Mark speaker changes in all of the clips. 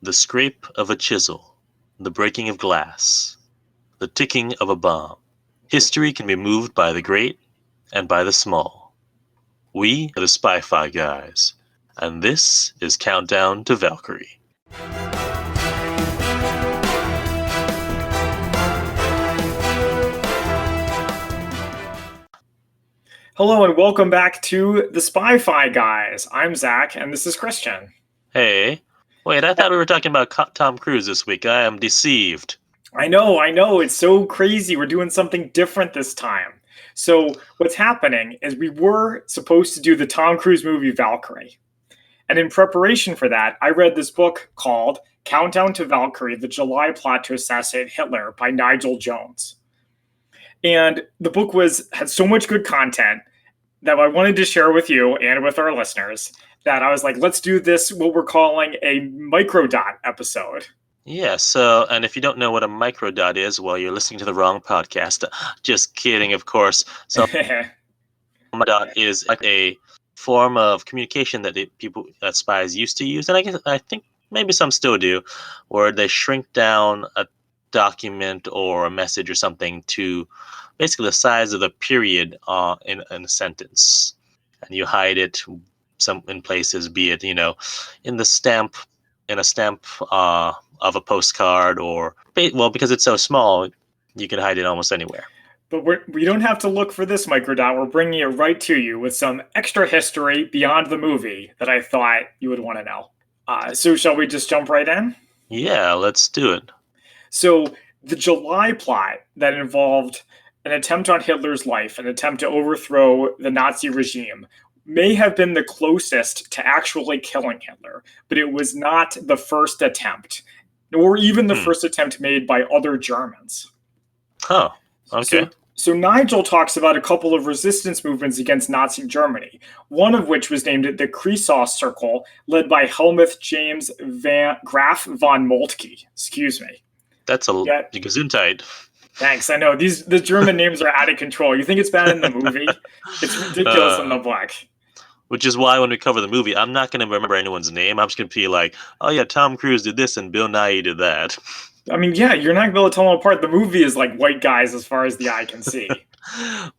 Speaker 1: The scrape of a chisel, the breaking of glass, the ticking of a bomb. History can be moved by the great and by the small. We are the Spy-Fi guys, and this is Countdown to Valkryie.
Speaker 2: Hello and welcome back to the Spy-Fi guys. I'm Zach and this is Christian.
Speaker 1: Hey, wait, I thought we were talking about Tom Cruise this week. I am deceived.
Speaker 2: I know. It's so crazy. We're doing something different this time. So what's happening is we were supposed to do the Tom Cruise movie Valkryie. And in preparation for that, I read this book called Countdown to Valkryie, The July Plot to Assassinate Hitler by Nigel Jones. And the book had so much good content that I wanted to share with you and with our listeners that I was like, let's do this, what we're calling a MICRODOT episode.
Speaker 1: Yeah, so, and if you don't know what a microdot is, well, you're listening to the wrong podcast. Just kidding, of course. So, dot is like a form of communication that spies used to use, and I think maybe some still do, where they shrink down a document or a message or something to basically the size of the period in a sentence, and you hide it in places, be it in a stamp of a postcard, or because it's so small, you can hide it almost anywhere.
Speaker 2: But we don't have to look for this microdot. We're bringing it right to you with some extra history beyond the movie that I thought you would want to know. So shall we just jump right in?
Speaker 1: Yeah, let's do it.
Speaker 2: So the July plot that involved an attempt on Hitler's life, an attempt to overthrow the Nazi regime, may have been the closest to actually killing Hitler, but it was not the first attempt, or even the first attempt made by other Germans.
Speaker 1: Oh, okay.
Speaker 2: So Nigel talks about a couple of resistance movements against Nazi Germany, one of which was named the Kreisau Circle, led by Helmuth James Graf von Moltke. Excuse me.
Speaker 1: That's Gesundheit.
Speaker 2: Thanks. I know the German names are out of control. You think it's bad in the movie? It's ridiculous in the book.
Speaker 1: Which is why when we cover the movie, I'm not going to remember anyone's name. I'm just going to be like, oh yeah, Tom Cruise did this and Bill Nye did that.
Speaker 2: I mean, yeah, you're not going to be able to tell them apart. The movie is like white guys as far as the eye can see.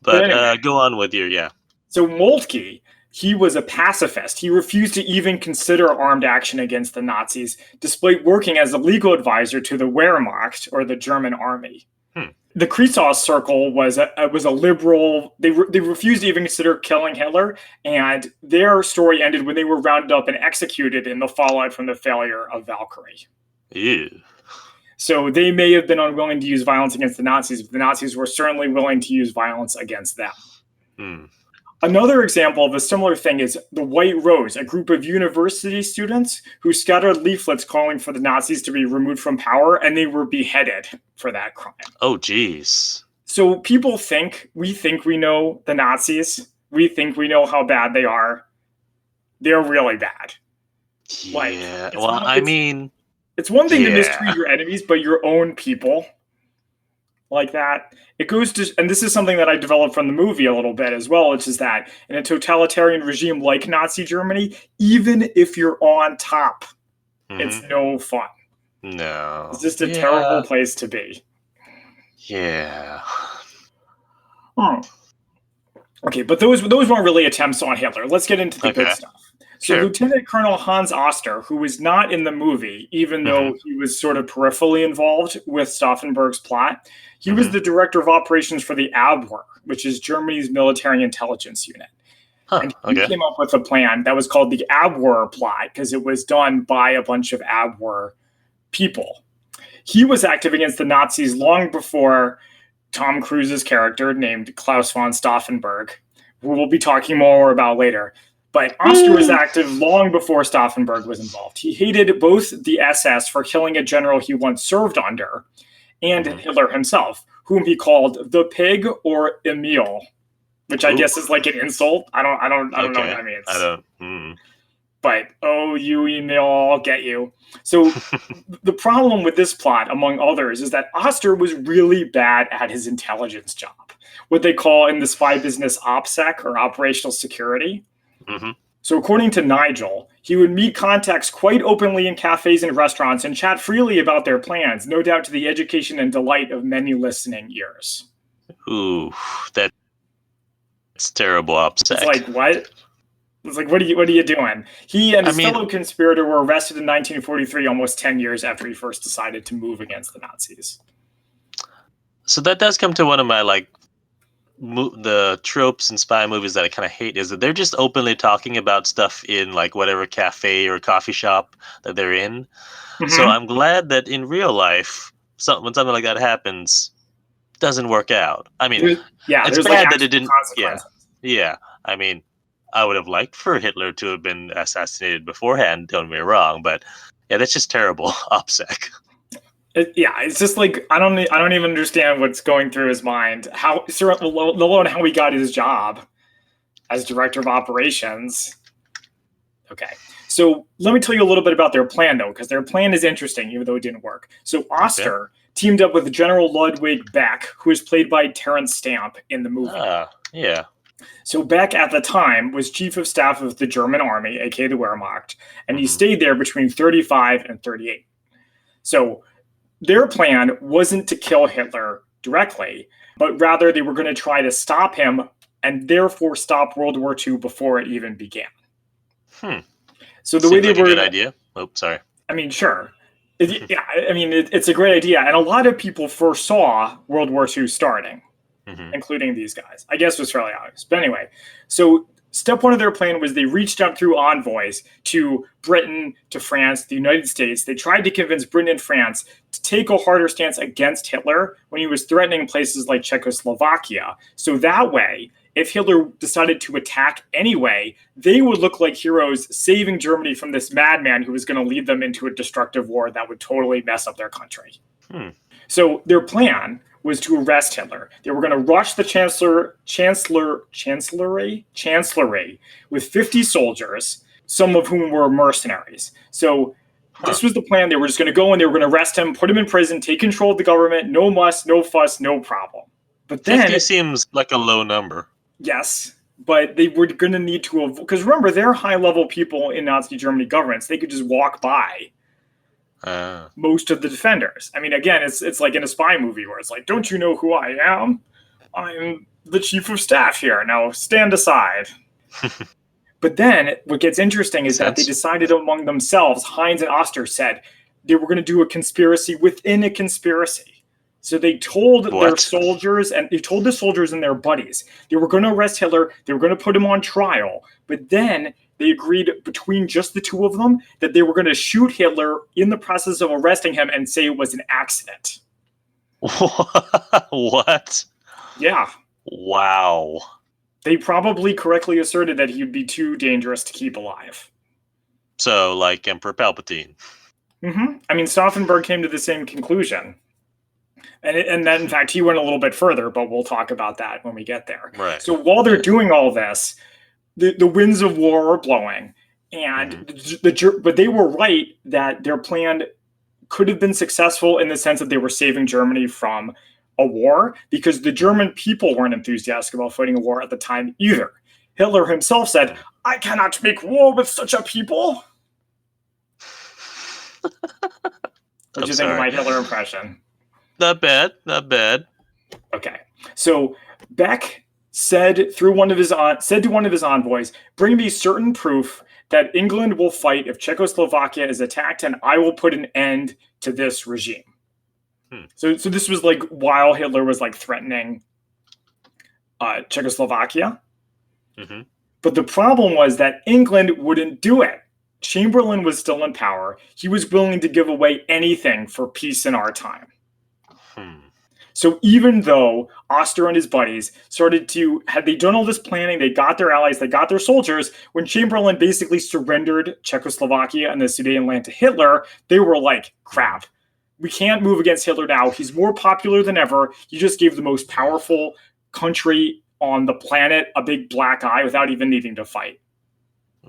Speaker 1: But anyway, go on with your.
Speaker 2: So Moltke, he was a pacifist. He refused to even consider armed action against the Nazis, despite working as a legal advisor to the Wehrmacht, or the German army. The Kreisau Circle was a liberal. They refused to even consider killing Hitler, and their story ended when they were rounded up and executed in the fallout from the failure of Valkryie.
Speaker 1: Ew.
Speaker 2: So they may have been unwilling to use violence against the Nazis, but the Nazis were certainly willing to use violence against them. Another example of a similar thing is the White Rose, a group of university students who scattered leaflets calling for the Nazis to be removed from power, and they were beheaded for that crime.
Speaker 1: Oh, geez.
Speaker 2: So people we think we know the Nazis. We think we know how bad they are. They're really bad.
Speaker 1: Yeah,
Speaker 2: it's one thing to mistreat your enemies, but your own people like that. It goes to, and this is something that I developed from the movie a little bit as well, which is that in a totalitarian regime like Nazi Germany, even if you're on top, it's no fun.
Speaker 1: No.
Speaker 2: It's just a terrible place to be.
Speaker 1: Yeah.
Speaker 2: Okay, but those weren't really attempts on Hitler. Let's get into the good stuff. So Lieutenant Colonel Hans Oster, who was not in the movie, even though he was sort of peripherally involved with Stauffenberg's plot, he was the director of operations for the Abwehr, which is Germany's military intelligence unit. And he came up with a plan that was called the Abwehr Plot, because it was done by a bunch of Abwehr people. He was active against the Nazis long before Tom Cruise's character, named Klaus von Stauffenberg, who we'll be talking more about later. But Oster was active long before Stauffenberg was involved. He hated both the SS for killing a general he once served under and Hitler himself, whom he called the pig, or Emil, which I guess is like an insult. I don't know what that means.
Speaker 1: I don't.
Speaker 2: But, you Emil, I'll get you. So the problem with this plot, among others, is that Oster was really bad at his intelligence job, what they call in the spy business OPSEC, or operational security. So according to Nigel, he would meet contacts quite openly in cafes and restaurants and chat freely about their plans, no doubt to the education and delight of many listening ears.
Speaker 1: Ooh, that's terrible OPSEC.
Speaker 2: It's like, what? It's like, what are you doing? He and his fellow conspirator were arrested in 1943, almost 10 years after he first decided to move against the Nazis.
Speaker 1: So that does come to one of my, like, the tropes in spy movies that I kind of hate, is that they're just openly talking about stuff in, like, whatever cafe or coffee shop that they're in. Mm-hmm. So I'm glad that in real life, when something like that happens, it doesn't work out. I mean, it's bad like that it didn't. Yeah. I mean, I would have liked for Hitler to have been assassinated beforehand, don't get me wrong, but yeah, that's just terrible. OPSEC.
Speaker 2: It's just like I don't even understand what's going through his mind. How, let alone how he got his job as director of operations. Okay, so let me tell you a little bit about their plan, though, because their plan is interesting, even though it didn't work. So Oster teamed up with General Ludwig Beck, who is played by Terrence Stamp in the movie.
Speaker 1: Yeah.
Speaker 2: So Beck, at the time, was chief of staff of the German army, aka the Wehrmacht, and he stayed there between 35 and 38. So their plan wasn't to kill Hitler directly, but rather they were going to try to stop him and therefore stop World War II before it even began. So the way they were... a good
Speaker 1: idea. Oh, sorry.
Speaker 2: I mean, sure. It's a great idea. And a lot of people foresaw World War II starting. Including these guys. I guess it was fairly obvious. But anyway, so step one of their plan was they reached out through envoys to Britain, to France, the United States. They tried to convince Britain and France to take a harder stance against Hitler when he was threatening places like Czechoslovakia. So that way, if Hitler decided to attack anyway, they would look like heroes saving Germany from this madman who was going to lead them into a destructive war that would totally mess up their country. So their plan was to arrest Hitler. They were going to rush the chancellery with 50 soldiers, some of whom were mercenaries. So this was the plan. They were just going to go and they were going to arrest him, put him in prison, take control of the government. No muss, no fuss, no problem. But then
Speaker 1: 50 seems like a low number.
Speaker 2: Yes, but they were going to need to, because remember, they're high-level people in Nazi Germany governments. They could just walk by most of the defenders. I mean, again, it's like in a spy movie where it's like, don't you know who I am? I'm the chief of staff here. Now stand aside. But then what gets interesting is that they decided among themselves, Heinz and Oster said they were going to do a conspiracy within a conspiracy. So they told their soldiers, and they told the soldiers and their buddies, they were going to arrest Hitler, they were going to put him on trial, but then they agreed between just the two of them that they were going to shoot Hitler in the process of arresting him and say it was an accident.
Speaker 1: What?
Speaker 2: Yeah.
Speaker 1: Wow.
Speaker 2: They probably correctly asserted that he'd be too dangerous to keep alive.
Speaker 1: So, like Emperor Palpatine.
Speaker 2: I mean, Stauffenberg came to the same conclusion. And then, in fact, he went a little bit further, but we'll talk about that when we get there.
Speaker 1: Right.
Speaker 2: So while they're doing all this, the winds of war are blowing, and but they were right that their plan could have been successful in the sense that they were saving Germany from a war, because the German people weren't enthusiastic about fighting a war at the time either. Hitler himself said, "I cannot make war with such a people." What do you think of my Hitler impression?
Speaker 1: Not bad, not bad.
Speaker 2: Okay, so Beck said to one of his envoys, "Bring me certain proof that England will fight if Czechoslovakia is attacked, and I will put an end to this regime." So this was like while Hitler was like threatening Czechoslovakia. But the problem was that England wouldn't do it. Chamberlain was still in power. He was willing to give away anything for peace in our time. So even though Oster and his buddies had they done all this planning, they got their allies, they got their soldiers, when Chamberlain basically surrendered Czechoslovakia and the Sudetenland to Hitler, they were like, crap, we can't move against Hitler now. He's more popular than ever. He just gave the most powerful country on the planet a big black eye without even needing to fight.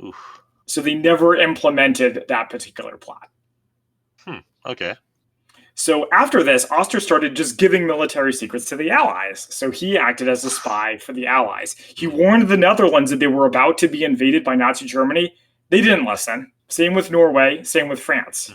Speaker 1: Oof.
Speaker 2: So they never implemented that particular plot.
Speaker 1: Okay.
Speaker 2: So after this, Oster started just giving military secrets to the Allies. So he acted as a spy for the Allies. He warned the Netherlands that they were about to be invaded by Nazi Germany. They didn't listen. Same with Norway, same with France.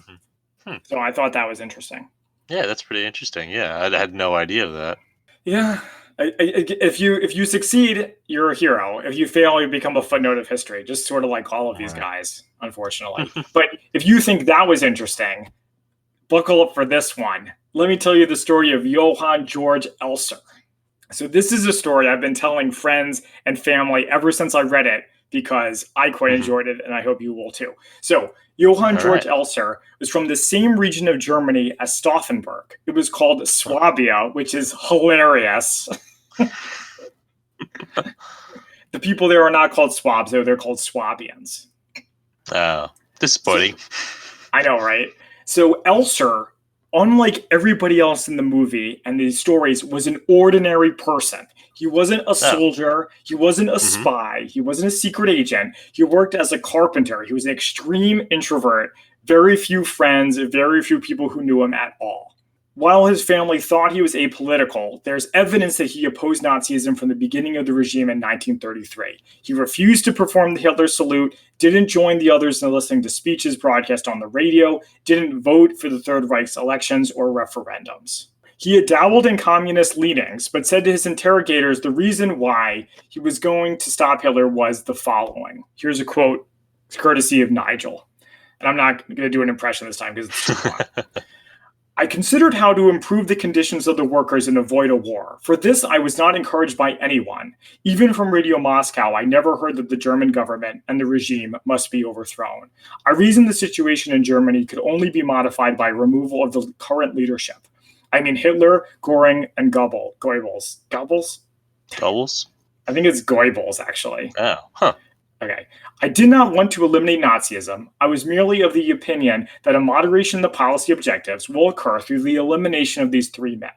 Speaker 2: So I thought that was interesting.
Speaker 1: Yeah, that's pretty interesting. Yeah, I had no idea of that.
Speaker 2: Yeah. If you succeed, you're a hero. If you fail, you become a footnote of history, just sort of like all of these guys, unfortunately. But if you think that was interesting, buckle up for this one. Let me tell you the story of Johann Georg Elser. So this is a story I've been telling friends and family ever since I read it because I quite enjoyed it, and I hope you will too. So Johann Georg Elser was from the same region of Germany as Stauffenberg. It was called Swabia, which is hilarious. The people there are not called Swabs, though. They're called Swabians.
Speaker 1: Oh, disappointing.
Speaker 2: I know, right? So Elser, unlike everybody else in the movie and these stories, was an ordinary person. He wasn't a soldier. He wasn't a spy. He wasn't a secret agent. He worked as a carpenter. He was an extreme introvert. Very few friends, very few people who knew him at all. While his family thought he was apolitical, there's evidence that he opposed Nazism from the beginning of the regime in 1933. He refused to perform the Hitler salute, didn't join the others in listening to speeches broadcast on the radio, didn't vote for the Third Reich's elections or referendums. He had dabbled in communist leanings, but said to his interrogators the reason why he was going to stop Hitler was the following. Here's a quote, courtesy of Nigel. And I'm not going to do an impression this time because it's too long. I considered how to improve the conditions of the workers and avoid a war. For this, I was not encouraged by anyone. Even from Radio Moscow, I never heard that the German government and the regime must be overthrown. I reasoned the situation in Germany could only be modified by removal of the current leadership. I mean Hitler, Göring, and Goebbels. Goebbels?
Speaker 1: Goebbels?
Speaker 2: I think it's Goebbels, actually.
Speaker 1: Oh, huh.
Speaker 2: Okay. I did not want to eliminate Nazism. I was merely of the opinion that a moderation of the policy objectives will occur through the elimination of these three men.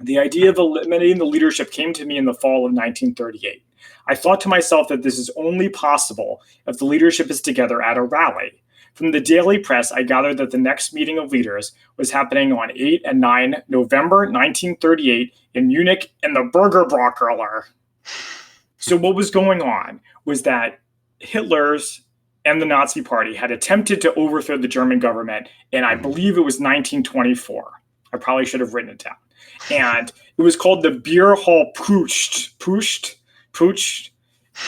Speaker 2: The idea of eliminating the leadership came to me in the fall of 1938. I thought to myself that this is only possible if the leadership is together at a rally. From the daily press, I gathered that the next meeting of leaders was happening on 8 and 9 November 1938 in Munich in the Burgerbräukeller. So what was going on was that Hitler's and the Nazi Party had attempted to overthrow the German government, and I believe it was 1924. I probably should have written it down. And it was called the Beer Hall Putsch. Putsch.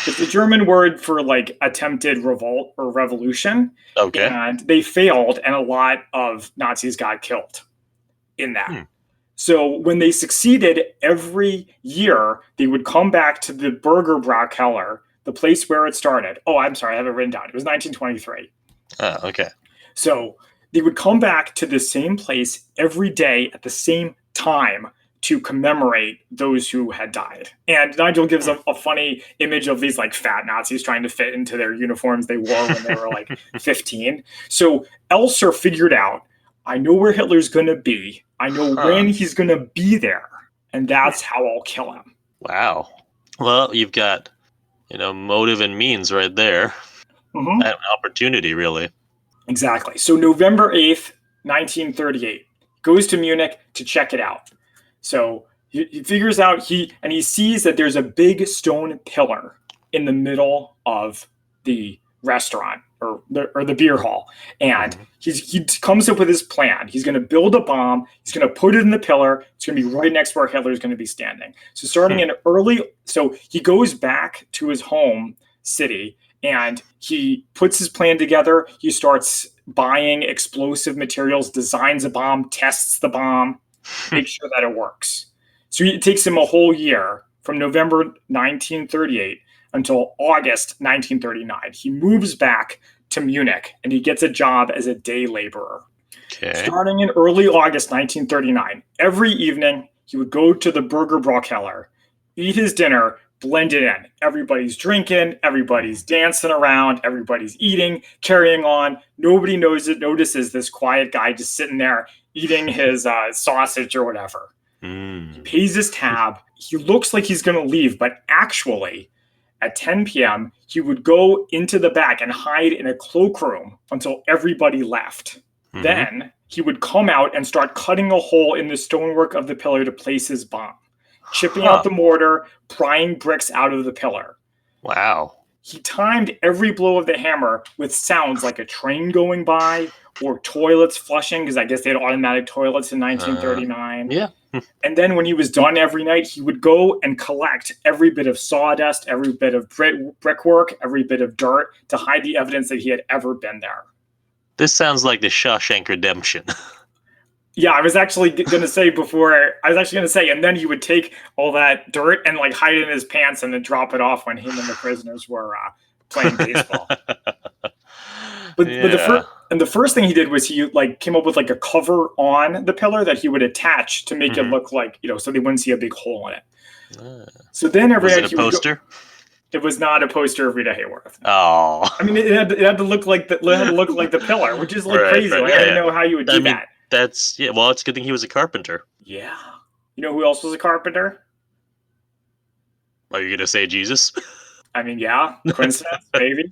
Speaker 2: It's the German word for like attempted revolt or revolution.
Speaker 1: Okay.
Speaker 2: And they failed, and a lot of Nazis got killed in that. So when they succeeded, every year they would come back to the Burgerbräukeller, the place where it started. Oh, I'm sorry, I have it written down. It was 1923.
Speaker 1: Oh, okay.
Speaker 2: So they would come back to the same place every day at the same time to commemorate those who had died. And Nigel gives a funny image of these like fat Nazis trying to fit into their uniforms they wore when they were like 15. So Elser figured out, I know where Hitler's going to be. I know when he's going to be there. And that's how I'll kill him.
Speaker 1: Wow. Well, you've got, motive and means right there. An opportunity, really.
Speaker 2: Exactly. So November 8th, 1938, goes to Munich to check it out. So he figures out, he sees that there's a big stone pillar in the middle of the restaurant or the beer hall. And he comes up with his plan. He's going to build a bomb. He's going to put it in the pillar. It's going to be right next where Hitler's going to be standing. So so he goes back to his home city and he puts his plan together. He starts buying explosive materials, designs a bomb, tests the bomb, makes sure that it works. So it takes him a whole year from November 1938 until August 1939. He moves back to Munich and he gets a job as a day laborer.
Speaker 1: Okay.
Speaker 2: Starting in early August 1939, every evening he would go to the Burgerbräukeller, eat his dinner, blend it in. Everybody's drinking, everybody's dancing around, everybody's eating, carrying on. Nobody notices this quiet guy just sitting there eating his sausage or whatever. He pays his tab. He looks like he's going to leave, but actually at 10 p.m., he would go into the back and hide in a cloakroom until everybody left. Then he would come out and start cutting a hole in the stonework of the pillar to place his bomb, chipping out the mortar, prying bricks out of the pillar.
Speaker 1: Wow.
Speaker 2: He timed every blow of the hammer with sounds like a train going by or toilets flushing, because I guess they had automatic toilets in 1939.
Speaker 1: Yeah.
Speaker 2: And then when he was done every night, he would go and collect every bit of sawdust, every bit of brickwork, every bit of dirt to hide the evidence that he had ever been there.
Speaker 1: This sounds like the Shawshank Redemption.
Speaker 2: Yeah, I was actually going to say and then he would take all that dirt and like hide it in his pants and then drop it off when him and the prisoners were playing baseball. But the first thing he did was he like came up with like a cover on the pillar that he would attach to make it look like, so they wouldn't see a big hole in it. So then every night
Speaker 1: he was it a poster?
Speaker 2: It was not a poster of Rita Hayworth.
Speaker 1: Oh,
Speaker 2: I mean, it had to look like the pillar, which is like crazy. Right. Like, I didn't know how you would do that.
Speaker 1: Well, it's a good thing he was a carpenter.
Speaker 2: Yeah. You know who else was a carpenter?
Speaker 1: Are you gonna say Jesus?
Speaker 2: I mean, yeah, coincidence, maybe.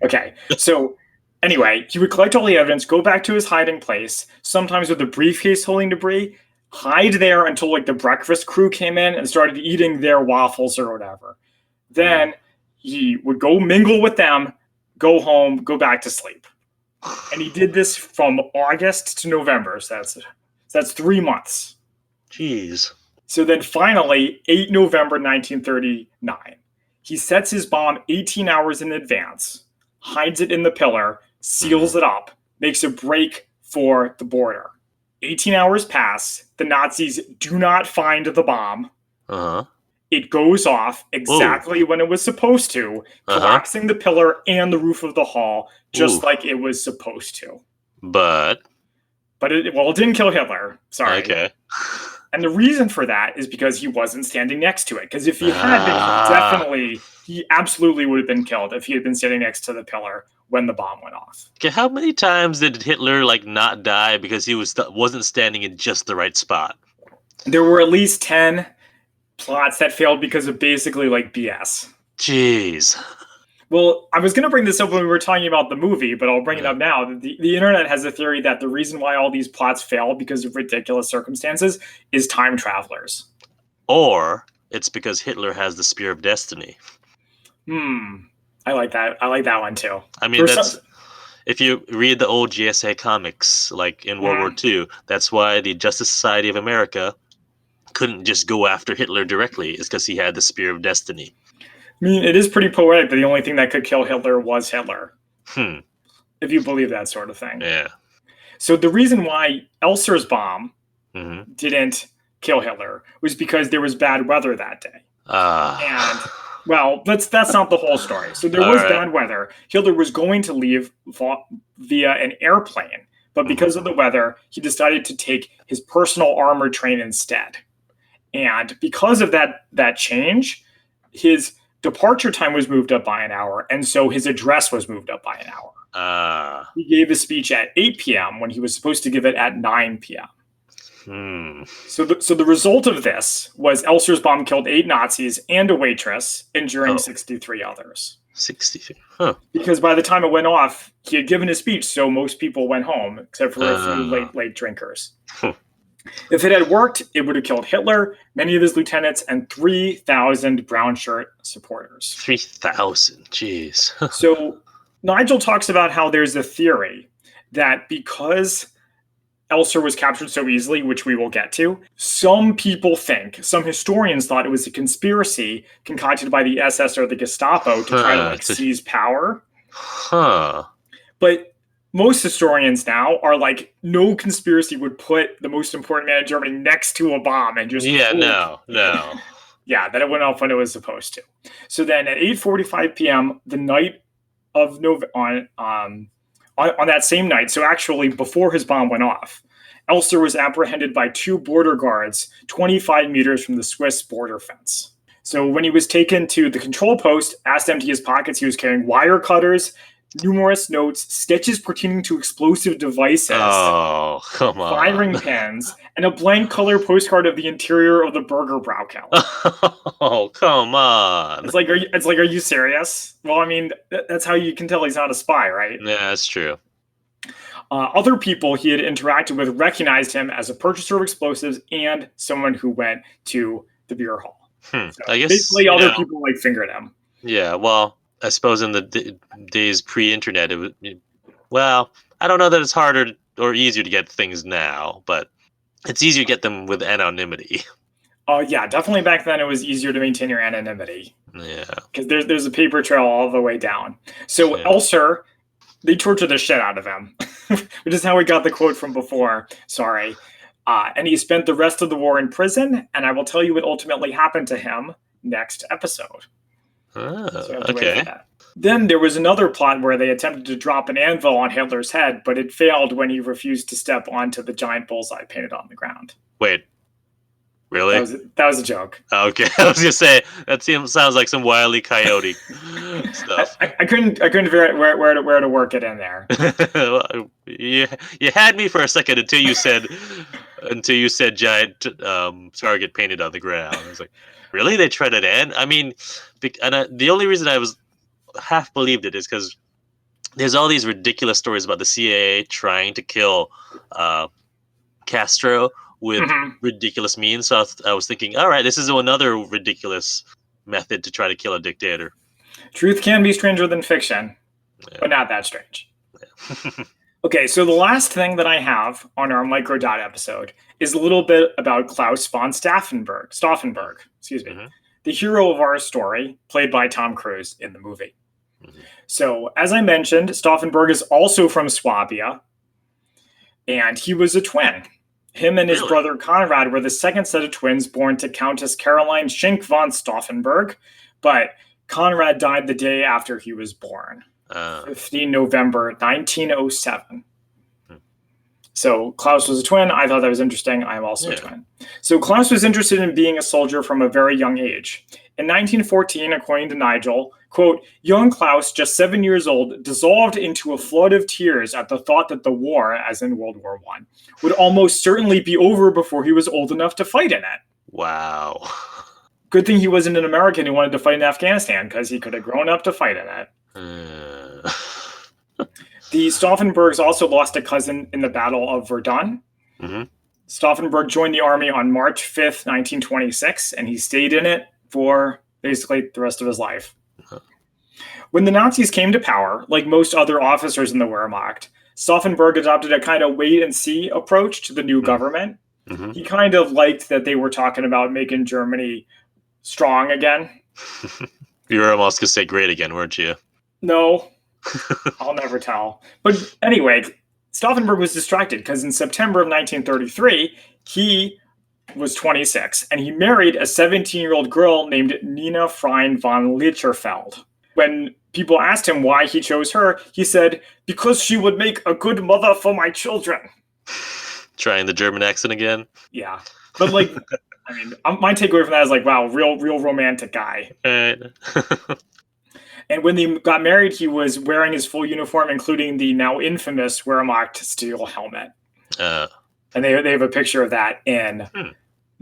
Speaker 2: Okay, so anyway, he would collect all the evidence, go back to his hiding place, sometimes with a briefcase holding debris, hide there until like the breakfast crew came in and started eating their waffles or whatever. Then he would go mingle with them, go home, go back to sleep. And he did this from August to November. So that's 3 months.
Speaker 1: Jeez.
Speaker 2: So then finally, 8 November 1939, he sets his bomb 18 hours in advance, hides it in the pillar, seals it up, makes a break for the border. 18 hours pass. The Nazis do not find the bomb. It goes off exactly when it was supposed to, collapsing the pillar and the roof of the hall, just like it was supposed to.
Speaker 1: But
Speaker 2: it didn't kill Hitler. Sorry.
Speaker 1: Okay.
Speaker 2: And the reason for that is because he wasn't standing next to it. Because if he had been, he absolutely would have been killed if he had been standing next to the pillar when the bomb went off.
Speaker 1: Okay, how many times did Hitler not die because he wasn't standing in just the right spot?
Speaker 2: There were at least 10 plots that failed because of basically BS.
Speaker 1: Jeez.
Speaker 2: Well, I was going to bring this up when we were talking about the movie, but I'll bring it up now. The internet has a theory that the reason why all these plots fail because of ridiculous circumstances is time travelers.
Speaker 1: Or it's because Hitler has the Spear of Destiny.
Speaker 2: I like that. I like that one too.
Speaker 1: I mean, if you read the old GSA comics, like in World War II, that's why the Justice Society of America couldn't just go after Hitler directly, is because he had the Spear of Destiny.
Speaker 2: I mean, it is pretty poetic that the only thing that could kill Hitler was Hitler. If you believe that sort of thing.
Speaker 1: Yeah. So
Speaker 2: the reason why Elser's bomb didn't kill Hitler was because there was bad weather that day. And, well, that's not the whole story. So there was bad weather. Hitler was going to leave via an airplane, but because of the weather, he decided to take his personal armored train instead. And because of that change, his departure time was moved up by an hour, and so his address was moved up by an hour. He gave his speech at 8 p.m. when he was supposed to give it at 9 p.m. So the result of this was Elser's bomb killed 8 Nazis and a waitress, injuring 63 others.
Speaker 1: 63? Huh.
Speaker 2: Because by the time it went off, he had given his speech, so most people went home, except for a few late drinkers. If it had worked, it would have killed Hitler, many of his lieutenants, and 3,000 brown shirt supporters.
Speaker 1: 3,000, jeez.
Speaker 2: So Nigel talks about how there's a theory that because Elser was captured so easily, which we will get to, some historians thought it was a conspiracy concocted by the SS or the Gestapo to try to seize power. But most historians now are like, no conspiracy would put the most important man in Germany next to a bomb and just...
Speaker 1: no.
Speaker 2: Yeah, that it went off when it was supposed to. So then at 8:45 p.m., the night of on that same night, so actually before his bomb went off, Elser was apprehended by 2 border guards 25 meters from the Swiss border fence. So when he was taken to the control post, asked to empty his pockets, he was carrying wire cutters, numerous notes, sketches pertaining to explosive devices, firing pins, and a blank color postcard of the interior of the Burger Braukeller.
Speaker 1: Oh, come on.
Speaker 2: It's like, are you serious? Well, I mean, that's how you can tell he's not a spy, right?
Speaker 1: Yeah, that's true.
Speaker 2: Other people he had interacted with recognized him as a purchaser of explosives and someone who went to the beer hall. So
Speaker 1: I guess
Speaker 2: basically other people fingered him.
Speaker 1: Yeah, well, I suppose in the days pre-internet, well, I don't know that it's harder or easier to get things now, but it's easier to get them with anonymity.
Speaker 2: Yeah, definitely back then it was easier to maintain your anonymity.
Speaker 1: Yeah.
Speaker 2: Because there's a paper trail all the way down. So Elser, they tortured the shit out of him, which is how we got the quote from before. Sorry. And he spent the rest of the war in prison, and I will tell you what ultimately happened to him next episode.
Speaker 1: Okay.
Speaker 2: Then there was another plot where they attempted to drop an anvil on Hitler's head, but it failed when he refused to step onto the giant bullseye painted on the ground.
Speaker 1: Wait. Really?
Speaker 2: That was a joke.
Speaker 1: Okay, I was gonna say that sounds like some Wile E. Coyote stuff.
Speaker 2: I couldn't figure out where to work it in there.
Speaker 1: you had me for a second until you said giant target painted on the ground. I was like, really? They tried it in? I mean, the only reason I was half believed it is because there's all these ridiculous stories about the CIA trying to kill Castro with ridiculous means. So I was thinking, all right, this is another ridiculous method to try to kill a dictator.
Speaker 2: Truth can be stranger than fiction, but not that strange. Yeah. Okay, so the last thing that I have on our MICRODOT episode is a little bit about Klaus von Stauffenberg, excuse me, the hero of our story, played by Tom Cruise in the movie. So, as I mentioned, Stauffenberg is also from Swabia, and he was a twin. Him and his brother Conrad were the second set of twins born to Countess Caroline Schenk von Stauffenberg, but Conrad died the day after he was born, 15 November 1907. So Klaus was a twin. I thought that was interesting. I'm also a twin. So Klaus was interested in being a soldier from a very young age. In 1914, according to Nigel, quote, young Klaus, just 7 years old, dissolved into a flood of tears at the thought that the war, as in World War I, would almost certainly be over before he was old enough to fight in it.
Speaker 1: Wow.
Speaker 2: Good thing he wasn't an American who wanted to fight in Afghanistan, because he could have grown up to fight in it. The Stauffenbergs also lost a cousin in the Battle of Verdun. Stauffenberg joined the army on March 5th, 1926, and he stayed in it for basically the rest of his life. When the Nazis came to power, like most other officers in the Wehrmacht, Stauffenberg adopted a kind of wait-and-see approach to the new government. He kind of liked that they were talking about making Germany strong again.
Speaker 1: You were almost going to say great again, weren't you?
Speaker 2: No. I'll never tell. But anyway, Stauffenberg was distracted because in September of 1933, he was 26, and he married a 17-year-old girl named Nina Frein von Lichterfeld. When people asked him why he chose her, he said, because she would make a good mother for my children.
Speaker 1: Trying the German accent again?
Speaker 2: Yeah. But like, I mean, my takeaway from that is like, wow, real romantic guy. And when they got married, he was wearing his full uniform, including the now infamous Wehrmacht steel helmet. And they have a picture of that in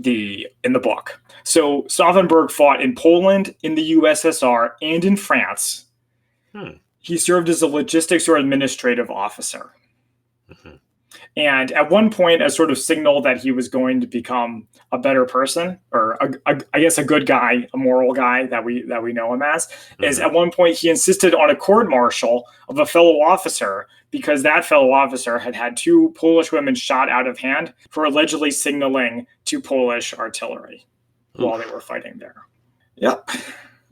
Speaker 2: the book. So Stauffenberg fought in Poland, in the USSR, and in France. He served as a logistics or administrative officer. And at one point, a sort of signal that he was going to become a better person, or I guess a good guy, a moral guy that we know him as, is at one point he insisted on a court-martial of a fellow officer because that fellow officer had had 2 Polish women shot out of hand for allegedly signaling to Polish artillery while they were fighting there. Yep.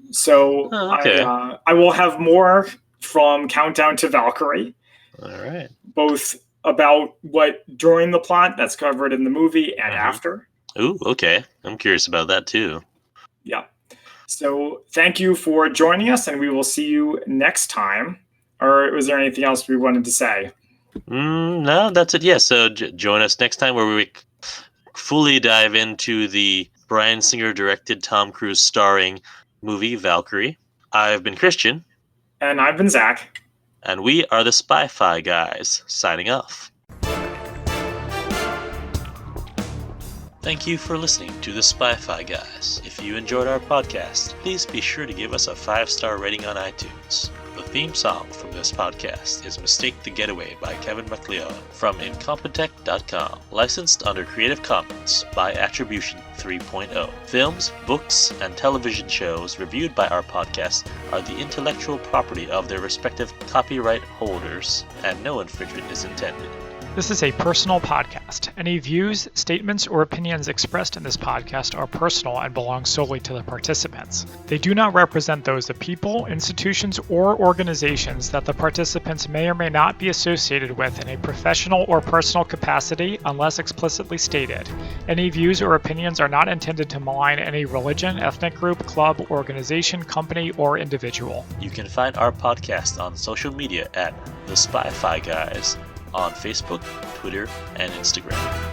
Speaker 2: So I will have more from Countdown to Valkryie.
Speaker 1: All right.
Speaker 2: Both about what during the plot that's covered in the movie and after.
Speaker 1: Ooh, okay. I'm curious about that too.
Speaker 2: Yeah. So thank you for joining us, and we will see you next time. Or was there anything else we wanted to say?
Speaker 1: No, that's it. Yeah, so join us next time where we fully dive into the Bryan Singer directed, Tom Cruise starring movie Valkryie. I've been Christian.
Speaker 2: And I've been Zach.
Speaker 1: And we are the Spy-Fi guys, signing off. Thank you for listening to the Spy-Fi guys. If you enjoyed our podcast, please be sure to give us a 5-star rating on iTunes. The theme song from this podcast is Mistake the Getaway by Kevin MacLeod from Incompetech.com, licensed under Creative Commons by Attribution 3.0. Films, books, and television shows reviewed by our podcast are the intellectual property of their respective copyright holders, and no infringement is intended.
Speaker 3: This is a personal podcast. Any views, statements, or opinions expressed in this podcast are personal and belong solely to the participants. They do not represent those of people, institutions, or organizations that the participants may or may not be associated with in a professional or personal capacity unless explicitly stated. Any views or opinions are not intended to malign any religion, ethnic group, club, organization, company, or individual.
Speaker 1: You can find our podcast on social media at The Spy-Fi Guys on Facebook, Twitter, and Instagram.